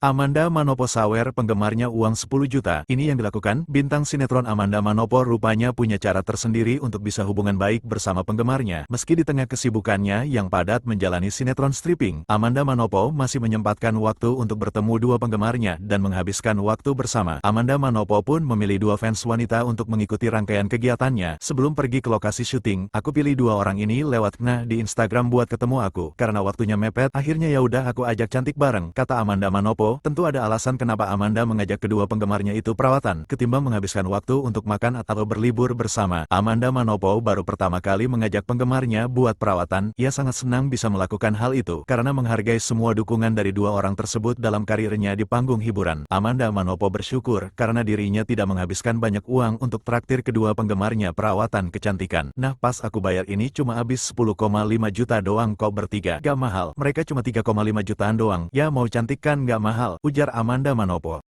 Amanda Manopo sawer penggemarnya uang 10 juta. Ini yang dilakukan bintang sinetron Amanda Manopo rupanya punya cara tersendiri untuk bisa hubungan baik bersama penggemarnya. Meski di tengah kesibukannya yang padat menjalani sinetron stripping, Amanda Manopo masih menyempatkan waktu untuk bertemu dua penggemarnya dan menghabiskan waktu bersama. Amanda Manopo pun memilih dua fans wanita untuk mengikuti rangkaian kegiatannya. Sebelum pergi ke lokasi syuting, aku pilih dua orang ini lewat di Instagram buat ketemu aku. Karena waktunya mepet, akhirnya ya udah aku ajak cantik bareng, kata Amanda Manopo. Tentu ada alasan kenapa Amanda mengajak kedua penggemarnya itu perawatan, ketimbang menghabiskan waktu untuk makan atau berlibur bersama. Amanda Manopo baru pertama kali mengajak penggemarnya buat perawatan. Ia sangat senang bisa melakukan hal itu, karena menghargai semua dukungan dari dua orang tersebut dalam karirnya di panggung hiburan. Amanda Manopo bersyukur, karena dirinya tidak menghabiskan banyak uang untuk traktir kedua penggemarnya perawatan kecantikan. Nah, pas aku bayar ini cuma habis 10,5 juta doang kok bertiga. Gak mahal, mereka cuma 3,5 jutaan doang. Ya mau cantik kan gak mahal, ujar Amanda Manopo.